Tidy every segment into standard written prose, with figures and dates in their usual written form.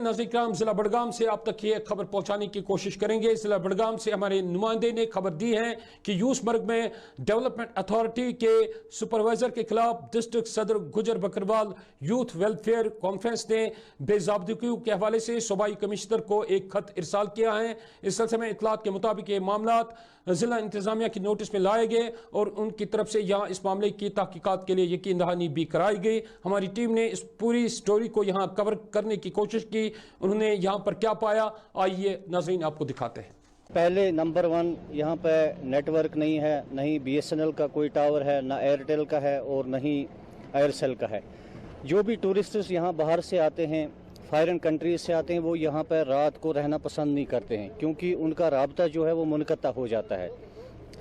नाज़रीन इकराम, जिला बड़गाम से आप तक ये खबर पहुंचाने की कोशिश करेंगे। जिला बड़गाम से हमारे नुमाइंदे ने खबर दी है कि यूसमर्ग में डेवलपमेंट अथॉरिटी के सुपरवाइजर के खिलाफ डिस्ट्रिक्ट सदर गुजर बकरवाल यूथ वेलफेयर कॉन्फ्रेंस ने बेज़ाब्दगी के हवाले से सूबाई कमिश्नर को एक खत इरसाल किया है। इस सिलसिले में इतलात के मुताबिक ये मामला जिला इंतजामिया की नोटिस में लाए गए और उनकी तरफ से यहाँ इस मामले की तहकीकात के लिए यकीन दहानी भी कराई गई। हमारी टीम ने इस पूरी स्टोरी को यहाँ कवर करने की कोशिश की। उन्होंने यहाँ पर क्या पाया, आइए नाज़रीन आपको दिखाते हैं। पहले नंबर 1 यहाँ पे नेटवर्क नहीं है, नहीं BSNL का कोई टावर है, ना एयरटेल का है और नहीं एयरसेल का है। जो भी टूरिस्ट्स यहाँ बाहर से आते हैं, फॉरेन कंट्रीज से आते हैं, वो यहाँ पर रात को रहना पसंद नहीं करते हैं क्योंकि उनका राब्ता जो है वो मुनक़ता हो जाता है।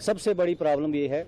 सबसे बड़ी प्रॉब्लम ये है।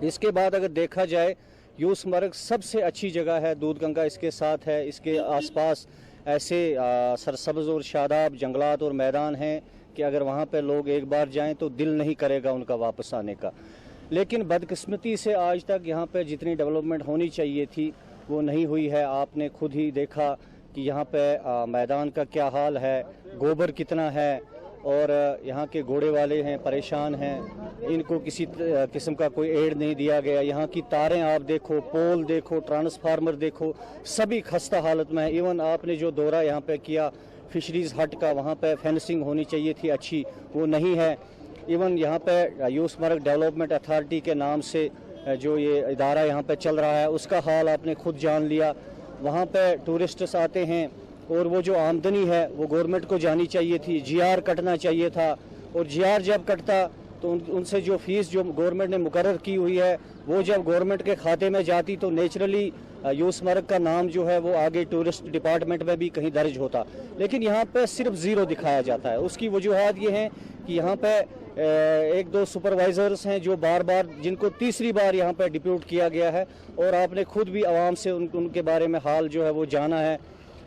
इसके बाद अगर देखा जाए यूसमर्ग सबसे अच्छी जगह है, दूध गंगा इसके साथ है, इसके आसपास ऐसे सरसब्ज़ और शादाब जंगलात और मैदान हैं कि अगर वहाँ पे लोग एक बार जाएं तो दिल नहीं करेगा उनका वापस आने का। लेकिन बदकिस्मती से आज तक यहाँ पे जितनी डेवलपमेंट होनी चाहिए थी वो नहीं हुई है। आपने खुद ही देखा कि यहाँ पे मैदान का क्या हाल है, गोबर कितना है और यहाँ के घोड़े वाले हैं परेशान हैं, इनको किसी किस्म का कोई एड नहीं दिया गया। यहाँ की तारें आप देखो, पोल देखो, ट्रांसफार्मर देखो, सभी खस्ता हालत में है। इवन आपने जो दौरा यहाँ पे किया फिशरीज़ हट का, वहाँ पे फेंसिंग होनी चाहिए थी अच्छी, वो नहीं है। इवन यहाँ पे यूसमर्ग डेवलपमेंट अथॉरिटी के नाम से जो ये इदारा यहाँ पे चल रहा है उसका हाल आपने खुद जान लिया। वहाँ पे टूरिस्ट्स आते हैं और वो जो आमदनी है वो गवर्नमेंट को जानी चाहिए थी, GR कटना चाहिए था और GR जब कटता तो उनसे जो फीस जो गवर्नमेंट ने मुकर्रर की हुई है वो जब गवर्नमेंट के खाते में जाती तो नेचुरली यूसमर्ग का नाम जो है वो आगे टूरिस्ट डिपार्टमेंट में भी कहीं दर्ज होता। लेकिन यहाँ पे सिर्फ 0 दिखाया जाता है। उसकी वजूहत ये हैं कि यहाँ पे 1-2 सुपरवाइजर्स हैं जो बार बार, जिनको तीसरी बार यहाँ पे डिप्यूट किया गया है और आपने खुद भी आवाम से उनके बारे में हाल जो है वो जाना है।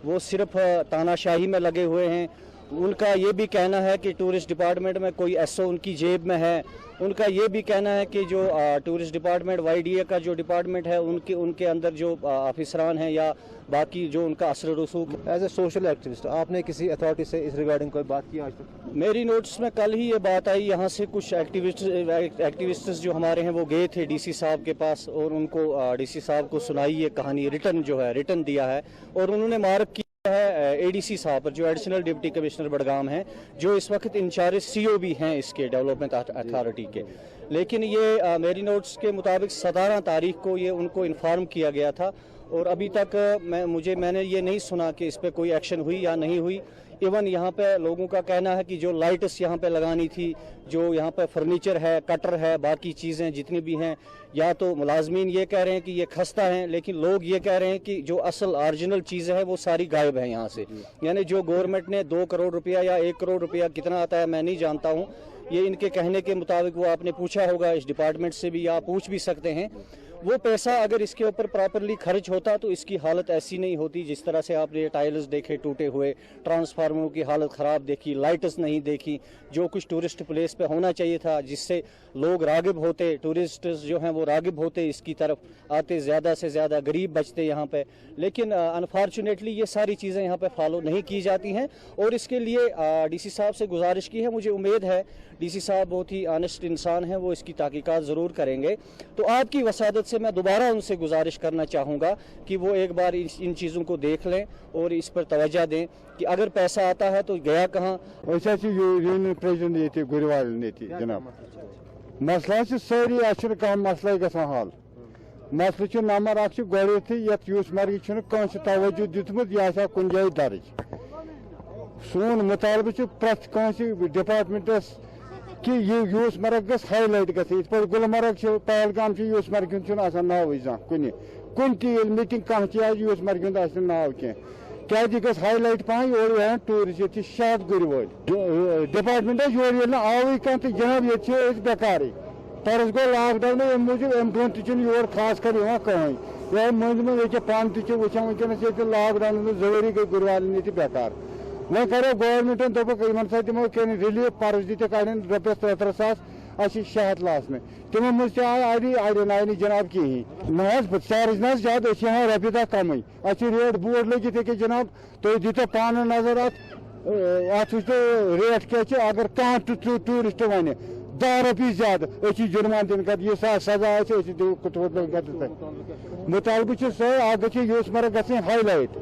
वो सिर्फ तानाशाही में लगे हुए हैं। उनका ये भी कहना है कि टूरिस्ट डिपार्टमेंट में कोई SO उनकी जेब में है। उनका ये भी कहना है कि जो टूरिस्ट डिपार्टमेंट YDA का जो डिपार्टमेंट है उनके अंदर जो ऑफिसरान हैं या बाकी जो उनका असर रसूख। एज ए सोशल एक्टिविस्ट आपने किसी अथॉरिटी से इस रिगार्डिंग कोई बात की आज तक? मेरी नोटिस में कल ही ये बात आई। यहाँ से कुछ एक्टिविस्ट जो हमारे हैं वो गए थे DC साहब के पास और उनको DC साहब को सुनाई ये कहानी, रिटर्न दिया है और उन्होंने मार्क है ADC साहब पर, जो एडिशनल डिप्टी कमिश्नर बड़गाम हैं, जो इस वक्त इंचार्ज CO भी हैं इसके डेवलपमेंट अथॉरिटी के। लेकिन ये मेरी नोट्स के मुताबिक 17 तारीख को ये उनको इन्फॉर्म किया गया था और अभी तक मैंने ये नहीं सुना कि इस पर कोई एक्शन हुई या नहीं हुई। इवन यहाँ पे लोगों का कहना है कि जो लाइट्स यहाँ पे लगानी थी, जो यहाँ पे फर्नीचर है, कटर है, बाकी चीज़ें जितनी भी हैं, या तो मुलाजमीन ये कह रहे हैं कि ये खस्ता हैं, लेकिन लोग ये कह रहे हैं कि जो असल ओरिजिनल चीज़ें हैं वो सारी गायब हैं यहाँ से। यानी जो गवर्नमेंट ने 2 करोड़ रुपया या 1 करोड़ रुपया कितना आता है मैं नहीं जानता हूँ, ये इनके कहने के मुताबिक, वो आपने पूछा होगा इस डिपार्टमेंट से भी या पूछ भी सकते हैं, वो पैसा अगर इसके ऊपर प्रॉपरली खर्च होता तो इसकी हालत ऐसी नहीं होती। जिस तरह से आपने टाइल्स देखे टूटे हुए, ट्रांसफार्मरों की हालत ख़राब देखी, लाइट्स नहीं देखी, जो कुछ टूरिस्ट प्लेस पे होना चाहिए था जिससे लोग रागिब होते, टूरिस्ट जो हैं वो रागिब होते, इसकी तरफ आते, ज़्यादा से ज़्यादा गरीब बचते यहाँ पे। लेकिन अनफॉर्चुनेटली ये सारी चीज़ें यहाँ पे फॉलो नहीं की जाती हैं और इसके लिए DC साहब से गुजारिश की है। मुझे उम्मीद है DC साहब बहुत ही ऑनेस्ट इंसान हैं, वो इसकी तहकीकात ज़रूर करेंगे। तो आपकी वसादत से मैं दोबारा उनसे गुजारिश करना चाहूँगा कि वो एक बार इन चीज़ों को देख लें और इस पर तवज्जो दें कि अगर पैसा आता है तो गया कहाँ। वैसे यूनियन प्रेसिडेंट ये गुरवाल ने थी जनाब, मसला सारी कम मसला गसान हल। मसल नंबर 1 गोथ ये यूसमर्ग कंस तवज्जो दितमुत यह कुन जाए दर्ज। सोन मुतालबह प्रत कंस डिपार्टमेंटस कि ये यूसमर्ग गस हाईलाइट गई पे गुलमर्ग पहलगाम यूसमर्ग नाव कुन मीटिंग कह यूसमर्ग नाव क्या गस हाईलाइट पहन और टूरिस्ट ये शाद गुर वो डिपार्टमेंट योर आव कह तो जनाब ये बेकार तरस गो लॉकडाउन अम मूजूब अम ब्रोह तोर खास कर कहें या मंज मे पान तुचान वनकस ये लॉकडाउन जरूरी गई गुरवाल ये बेकार। वो करो गवर्नमेंटन दोपक इन दिमो रिलीफ पर्स दिख कड़न रुपये 33,000 शहत लासने तमो मज आड़ी आए जनाब कहें ना चार्ज ना ज्यादा रपी दह कम रेट बोर्ड लगित ये जनाब तुम दीतो पान नजर अत वो रेट क्या अगर कह टूरिस्ट वन 10 रुपये ज्यादा जुर्मान दिन कर ये सजा मुतालबे सह यूसमर्ग ग हाईलाइट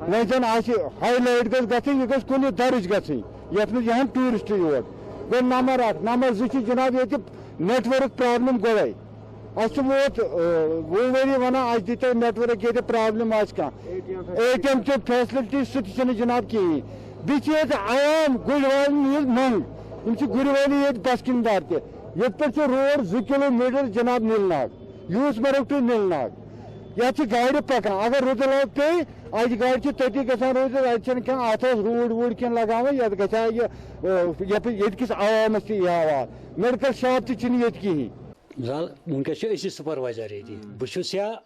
वह जन हाईलाइट गई यह कुन दर्ज गई यथ मह tourist your go number 1 number 2 जनाब ये नेटवर्क प्रॉब्लम गोई वोत वो वरी वन दीतो नेटवर्क ये प्रॉब्लम ATM की फैसिलिटी सह जनाब कहें बी आयाम गुजवाल मंग गुरवाली ये बसकिनदार ये पे रोड 2 किलोमीटर जनाब नीलनाग यूसमर्ग टू नीलनाग ये गाड़ पकान अगर रुद लग पे अज गाड़ तती ग रोज अत रूड वूड कह लगान ये किस आवामस हाल मेडिकल शॉप ये कहें वनकस सुपरवाइजर ये बहुत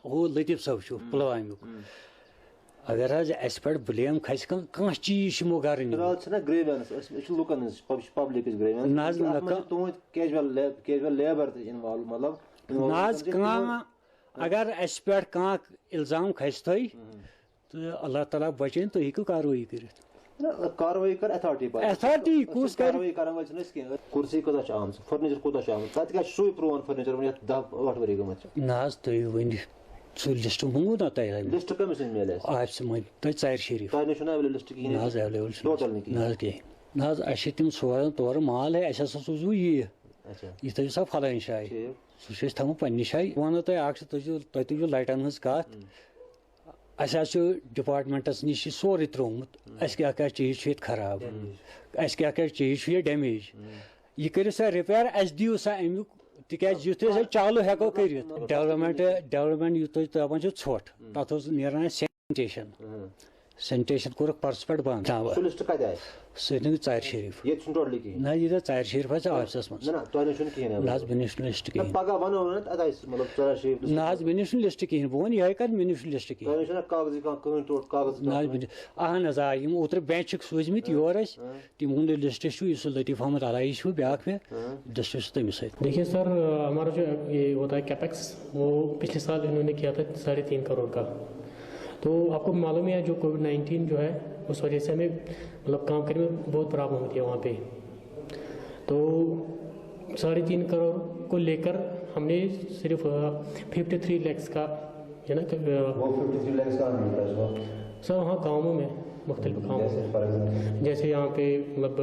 वो लतीफ सब पुलवामुक अगर अस पे ब्लेम खस कह चीज गर अगर अस पे कह इल्जाम खस तो अल्लाह ताला बचन तुम हेकू कार्रवाई कर कार्रवाई कर अथॉरिटी कुछ कार्रवाई कर कुर्सी कोता आम फर्नीचर कोता आम तत सू प्रोन फर्नीचर 10-8 वरी गमत ना तुम वन सू लिस्ट मूद ना तय लिस्ट कमिस मिले आप तुम 4 शरीफ तह निश लिस्ट कहीं ना अवेलेबल टोटल नहीं कहीं ना अस तम सोजन तौर माल है अस सूजू ये थो सा फलान जाए सह थो पन्ने जाए वन तुम तुजो लाइटन हज कत अस डिपार्टमेंटस नश सोरे त्रोमुत अस क्या चीज खराब अस क्या चीज डैमेज यह करो सा रिपेयर अस दियो सा अमुक तिकाज युत चालू हेको कर डेवलपमेंट युत दपान ोट तथ नीरान सैनिटेशन कोर पर्स पे बंद सह 4 शरीफ ना ये 4 शरीफ ऑफिस मज ना मे निश लिस्ट कहीं ना मे निश लिस्ट कहीं बह वन यह कर मे निश लिस्ट कहीं अहन ओतर बेंच सूजमित योर तम लिस्ट सह लतीफ अहमद अलाई ब्या मे लिस्ट तमिस देखिए सर, हमारा जो ये होता है कैपेक्स वो पिछले साल इन्होंने किया था 3.5 करोड़ का। तो आपको मालूम है जो कोविड-19 जो है उस वजह से हमें मतलब काम करने में बहुत प्रॉब्लम होती है वहाँ पे। तो 3.5 करोड़ को लेकर हमने सिर्फ 53 लाख का है ना वो 53 लाख का सर वहाँ गाँवों में मुख्तलिफ गाँवों में जैसे यहाँ पे मतलब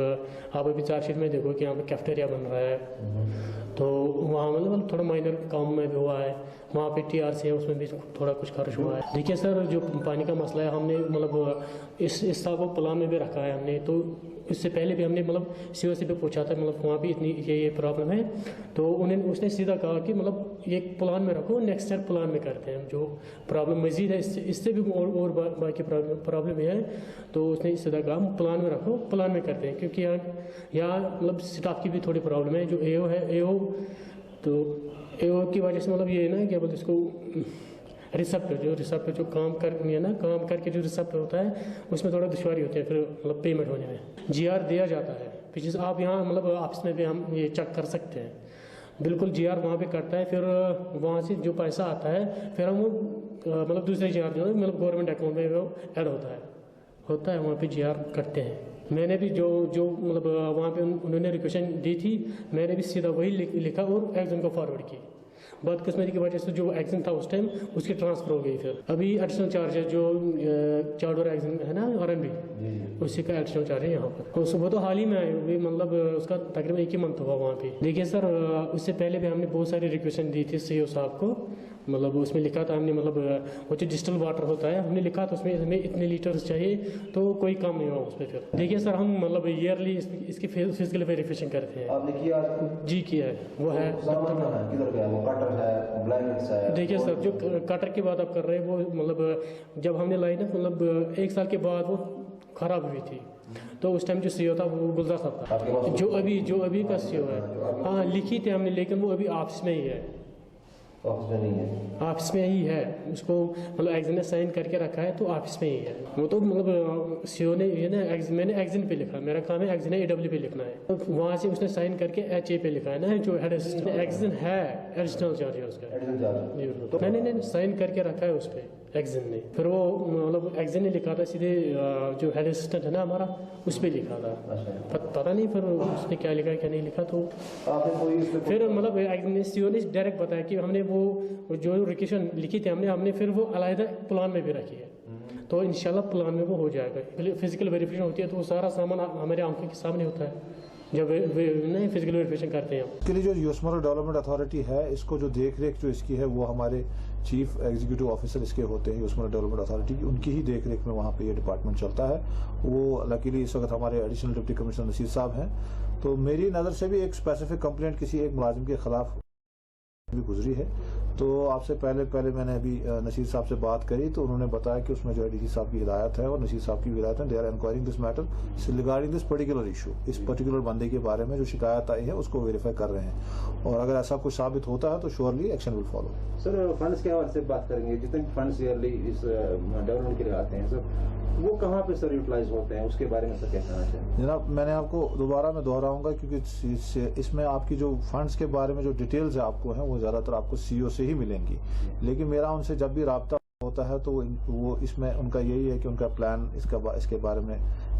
आप अभी 4 शहर में देखो कि यहाँ पे कैफेटेरिया बन रहा है, तो वहाँ मतलब थोड़ा माइनर काम में भी हुआ है। वहाँ पे TRC है उसमें भी थोड़ा कुछ खर्च हुआ है। देखिए सर, जो पानी का मसला है हमने मतलब इस साल को प्लान में भी रखा है हमने। तो इससे पहले भी हमने मतलब COC पे पूछा था मतलब वहाँ भी इतनी ये प्रॉब्लम है, तो उसने सीधा कहा कि मतलब ये प्लान में रखो, नेक्स्ट ईयर प्लान में करते हैं। जो प्रॉब्लम मजीद है इससे भी और बाकी प्रॉब्लम है, तो उसने सीधा कहा प्लान में रखो, प्लान में करते हैं। क्योंकि यहाँ मतलब स्टाफ की भी थोड़ी प्रॉब्लम है। जो AO है तो AO की वजह से मतलब ये है ना क्या बोलते इसको रिसिप्ट जो काम करके जो रिसिप्ट होता है उसमें थोड़ा दुश्वारी होती है फिर मतलब पेमेंट होने में। GR दिया जाता है पीछे आप यहाँ मतलब ऑफिस में भी हम ये चेक कर सकते हैं, बिल्कुल GR वहाँ पे कटता है। फिर वहाँ से जो पैसा आता है फिर हम मतलब दूसरे GR जो है मतलब गवर्नमेंट अकाउंट में वो ऐड होता है वहाँ पे GR कटते हैं। मैंने भी जो मतलब वहाँ पे उन्होंने रिक्वेशन दी थी, मैंने भी सीधा वही लिखा और एग्जाम को फॉरवर्ड की। बदकिस्मती की वजह से जो एग्जाम था उस टाइम उसकी ट्रांसफ़र हो गई। फिर अभी एडिशनल चार्ज है जो चार्डोर एग्जाम है ना RMB, उसी का एडिशनल चार्ज है यहाँ पर। वो तो हाल ही में आए भी मतलब उसका तकरीबन 1 ही मंथ हुआ वहाँ पे। देखिए सर, उससे पहले भी हमने बहुत सारी रिक्वेशन दी थी CO साहब को। मतलब उसमें लिखा था हमने मतलब वो जो डिस्टिल वाटर होता है हमने लिखा था उसमें हमें इतने लीटर्स चाहिए, तो कोई काम नहीं हुआ उस पर। फिर देखिए सर, हम मतलब ईयरली इसकी फिजिकल वेरिफिकेशन करते हैं। आपने किया? जी किया है, वो है। देखिए सर, जो कटर की बात आप कर रहे हैं वो मतलब जब हमने लाई ना मतलब 1 साल के बाद वो ख़राब हुई थी, तो उस टाइम जो CO था वो गुलजार साहब था। जो अभी का CO है, हाँ लिखी थी हमने, लेकिन वो अभी ऑफिस में ही है। ऑफिस में नहीं है। ऑफिस में ही है, उसको मतलब एग्जिन ने साइन करके रखा है तो ऑफिस में ही है वो। तो मतलब सीओ ने ये ना मैंने एग्जिन पे लिखा, मेरा काम है एग्जिन AW पे लिखना है, तो वहाँ से उसने साइन करके HA पे लिखा है ना, जो हेड असिस्टेंट एग्जिन है एडिशनल चार्ज है उसका। नहीं साइन करके रखा है उस पर एग्जिन ने, फिर वो मतलब एग्जिन ने लिखा था सीधे जो हेड असिस्टेंट है ना हमारा उस पर लिखा था। पता नहीं फिर उसने क्या लिखा क्या नहीं लिखा, तो फिर मतलब सीओ ने डायरेक्ट बताया कि हमने वो जो रिक्वेशन लिखी थी हमने फिर वो अलग प्लान में भी रखी है, तो इंशाल्लाह प्लान में वो हो जाएगा। फिजिकल वेरिफिकेशन होती है तो वो सारा सामान हमारे आंखों के सामने होता है जब नहीं फिजिकल वेरिफिकेशन करते हैं। इसके लिए जो यूसमर्ग डेवलपमेंट अथॉरिटी है, इसको जो देख रेख जो इसकी है वो हमारे चीफ एग्जीक्यूटिव ऑफिसर इसके होते हैं यूसमर्ग डेवलपमेंट अथॉरिटी की, उनकी ही देख रेख में वहाँ पे ये डिपार्टमेंट चलता है। वो लकीली इस वक्त हमारे एडिशनल डिप्टी कमिश्नर नसीर साहब हैं, तो मेरी नज़र से भी एक स्पेसिफिक कंप्लेंट किसी एक मुलाजिम के खिलाफ भी गुजरी है। तो आपसे पहले मैंने अभी नसीर साहब से बात करी तो उन्होंने बताया कि उसमें जो है DC साहब की हिदायत है और नसीर साहब की हिदायत है, they are inquiring this matter regarding this particular issue. इस पर्टिकुलर बंदे के बारे में जो शिकायत आई है उसको वेरीफाई कर रहे हैं, और अगर ऐसा कुछ साबित होता है तो surely action will follow. Sir funds के हवाले से बात करेंगे, जितने फंड्स ईयरली इस डेवलपमेंट के लिए आते हैं सर, वो कहाँ पे सर यूटिलाइज होते हैं, उसके बारे में सर क्या कहना चाहिए? जनाब मैंने आपको दोबारा मैं दोहराऊंगा क्योंकि इसमें आपकी जो फंड्स के बारे में जो डिटेल्स आपको हैं वो ज़्यादातर आपको CEO से ही मिलेंगी, लेकिन मेरा उनसे जब भी रब्ता होता है तो वो इसमें उनका यही है कि उनका प्लान इसके बारे में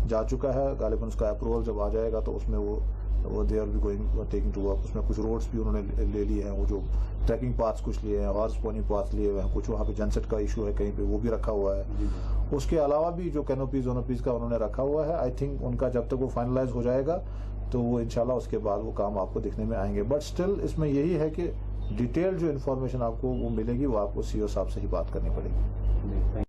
जा चुका है, गालिबन उसका अप्रूवल जब आ जाएगा तो उसमें वो they are be going taking to work. उसमें कुछ रोड्स भी उन्होंने ले लिए हैं, वो जो ट्रैकिंग पाथ्स कुछ लिए हैं, हॉर्स पोनी पाथ लिए हुए हैं, कुछ वहाँ पे जनसेट का इशू है कहीं पे वो भी रखा हुआ है। उसके अलावा भी जो कैनोपीज का उन्होंने रखा हुआ है, आई थिंक उनका जब तक वो फाइनलाइज हो जाएगा तो वो इंशाल्लाह उसके बाद वो काम आपको दिखने में आएंगे। बट स्टिल इसमें यही है कि डिटेल जो इन्फॉर्मेशन आपको वो मिलेगी वो आपको CEO साहब से ही बात करनी पड़ेगी।